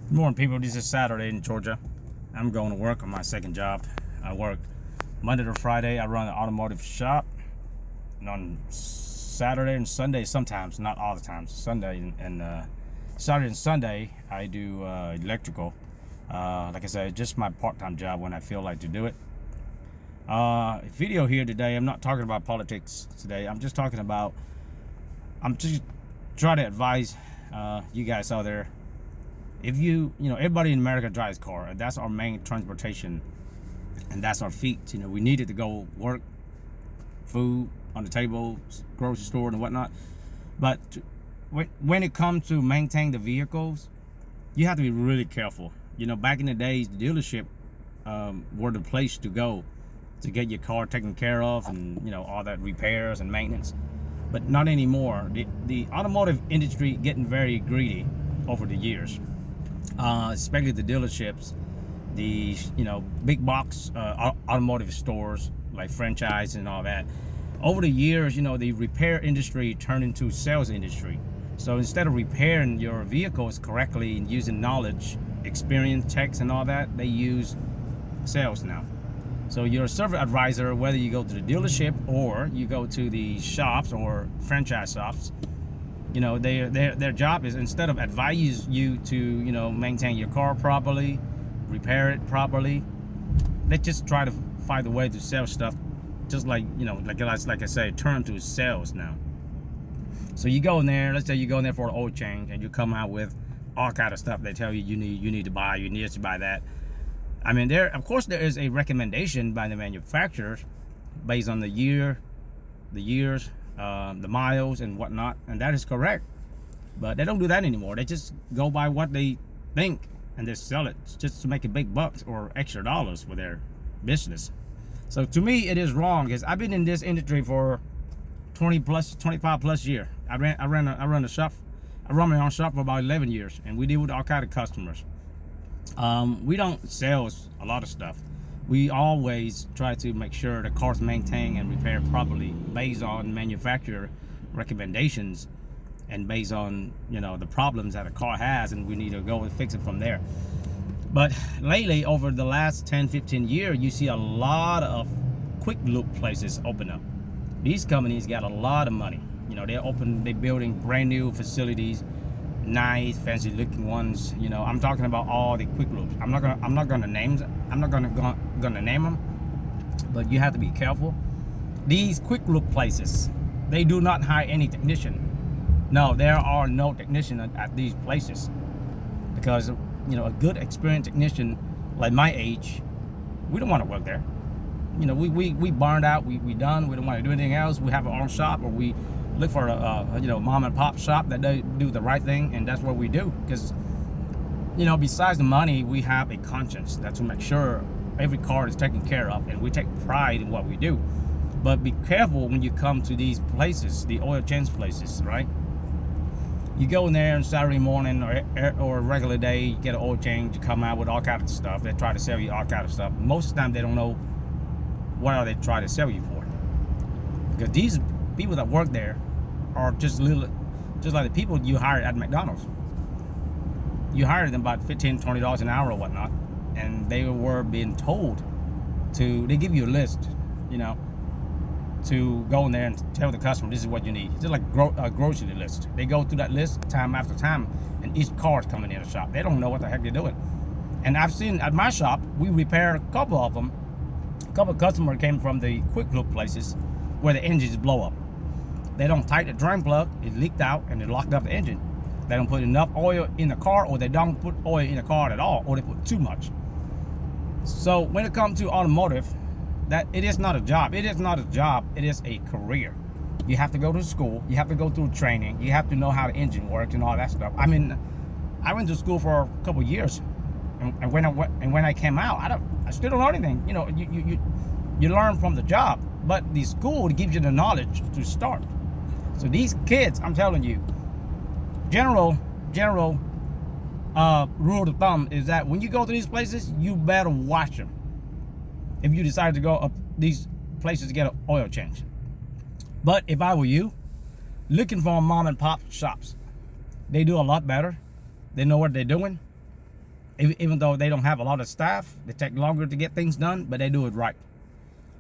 Good morning, people. This is Saturday in Georgia. I'm going to work on my second job. I work Monday to Friday. I run an automotive shop. And on Saturday and Sunday, sometimes, not all the times, Sunday and Saturday and Sunday, I do electrical. Like I said, just my part-time job when I feel like to do it. Video here today. I'm not talking about politics today. I'm just trying to advise you guys out there. If everybody in America drives a car, and that's our main transportation, and that's our feet. We need it to go work, food on the table, grocery store and whatnot. But when it comes to maintaining the vehicles, you have to be really careful. Back in the days, the dealership were the place to go to get your car taken care of, and all that repairs and maintenance. But not anymore. The automotive industry getting very greedy over the years. Especially the dealerships, the big box automotive stores like franchise and all that. Over the years, the repair industry turned into sales industry. So instead of repairing your vehicles correctly and using knowledge, experience, checks and all that, they use sales now. So you're a service advisor, whether you go to the dealership or you go to the shops or franchise shops. Their job is, instead of advise you to maintain your car properly, repair it properly, they just try to find a way to sell stuff, just like I say, turn to sales now. So you go in there, let's say you go in there for an oil change, and you come out with all kind of stuff they tell you need to buy, you need to buy that. I mean, of course there is a recommendation by the manufacturers based on the years, the miles and whatnot, and that is correct. But they don't do that anymore. They just go by what they think and they sell it just to make a big bucks or extra dollars for their business. So to me, it is wrong, because I've been in this industry for 25 plus years. I run my own shop for about 11 years, and we deal with all kind of customers. We don't sell a lot of stuff. We always try to make sure the car's maintained and repaired properly based on manufacturer recommendations and based on the problems that a car has, and we need to go and fix it from there. But lately, over the last 10-15 years, you see a lot of quick-lube places open up. These companies got a lot of money. They're building brand new facilities, nice fancy looking ones. I'm talking about all the quick lubes. I'm not gonna name them, but you have to be careful. These quick lube places, they do not hire any technician. No, there are no technician at these places, because a good experienced technician like my age, we don't want to work there. We burned out, we done, we don't want to do anything else. We have our own shop, or we look for a mom and pop shop that they do the right thing, and that's what we do. Because besides the money, we have a conscience that's to make sure every car is taken care of, and we take pride in what we do. But be careful when you come to these places, the oil change places, right? You go in there on Saturday morning or a regular day, you get an oil change, you come out with all kinds of stuff. They try to sell you all kinds of stuff. Most of the time, they don't know what are they trying to sell you for, because these people that work there are just like the people you hire at McDonald's. You hire them about $15-20 an hour or whatnot, and they were being told they give you a list, to go in there and tell the customer this is what you need. It's just like a grocery list. They go through that list time after time, and each car is coming in the shop. They don't know what the heck they're doing. And I've seen at my shop, we repair a couple of them. A couple of customers came from the quick lube places where the engines blow up. They don't tighten the drain plug, it leaked out, and it locked up the engine. They don't put enough oil in the car, or they don't put oil in the car at all, or they put too much. So when it comes to automotive, that it is not a job. It is not a job, it is a career. You have to go to school, you have to go through training, you have to know how the engine works and all that stuff. I mean, I went to school for a couple of years, and when I came out, I still don't know anything. You learn from the job, but the school gives you the knowledge to start. So these kids, I'm telling you, general rule of thumb is that when you go to these places, you better watch them. If you decide to go up these places to get an oil change. But if I were you, looking for mom and pop shops, they do a lot better. They know what they're doing. Even though they don't have a lot of staff, they take longer to get things done, but they do it right.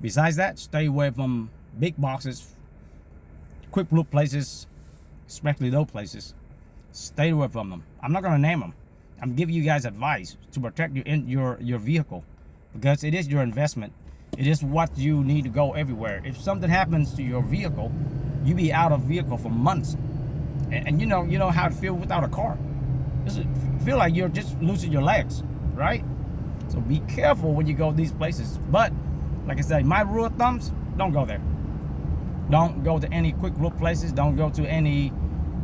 Besides that, stay away from big boxes, quick-lube places, especially those places. Stay away from them. I'm not going to name them. I'm giving you guys advice to protect your vehicle, because it is your investment. It is what you need to go everywhere. If something happens to your vehicle, you be out of vehicle for months, and you know how to feel without a car. Just feel like you're just losing your legs, right? So be careful when you go these places. But like I said, my rule of thumbs: don't go there. Don't go to any quick-lube places. Don't go to any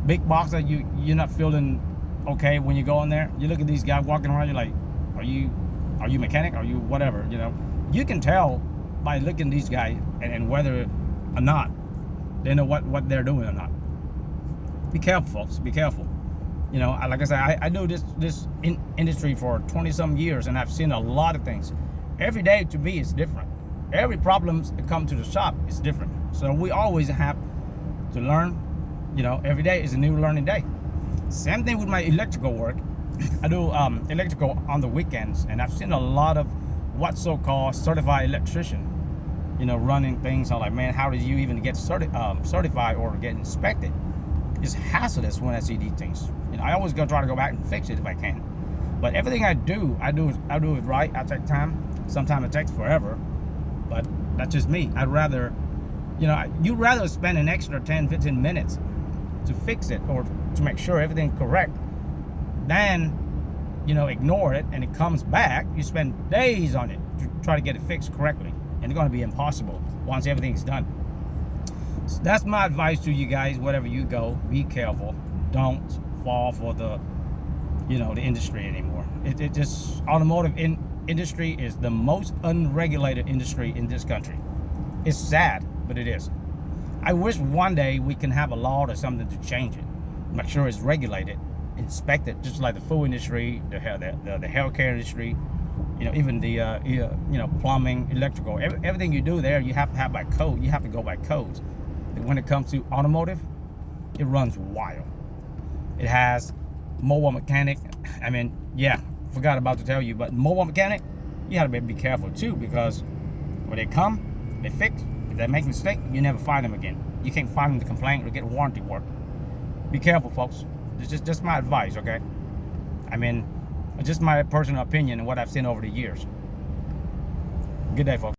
big box that you're not feeling okay when you go in there. You look at these guys walking around, you're like, are you mechanic? Are you whatever? You can tell by looking at these guys and whether or not they know what they're doing or not. Be careful, folks. Be careful. Like I said, I do this industry for 20-some years, and I've seen a lot of things. Every day to me is different. Every problem that comes to the shop is different. So we always have to learn. Every day is a new learning day. Same thing with my electrical work. I do electrical on the weekends, and I've seen a lot of what's so-called certified electrician, running things. I'm like, man, how did you even get certified or get inspected? It's hazardous when I see these things. I always try to go back and fix it if I can. But everything I do it right. I take time. Sometimes it takes forever, but that's just me. I'd rather, you'd rather spend an extra 10-15 minutes to fix it or to make sure everything's correct than ignore it and it comes back. You spend days on it to try to get it fixed correctly, and it's going to be impossible once everything's done. So that's my advice to you guys. Wherever you go, be careful. Don't fall for the industry anymore. It just automotive industry is the most unregulated industry in this country. It's sad, but it is. I wish one day we can have a law or something to change it, make sure it's regulated, inspected, just like the food industry, the healthcare industry, even the plumbing, electrical, everything you do there, you have to have by code. You have to go by codes. And when it comes to automotive, it runs wild. It has mobile mechanic. Forgot about to tell you, but mobile mechanic, you have to be careful too, because when they come, they fix. If they make a mistake, you never find them again. You can't find them to complain or get warranty work. Be careful, folks. It's just my advice, okay? Just my personal opinion and what I've seen over the years. Good day, folks.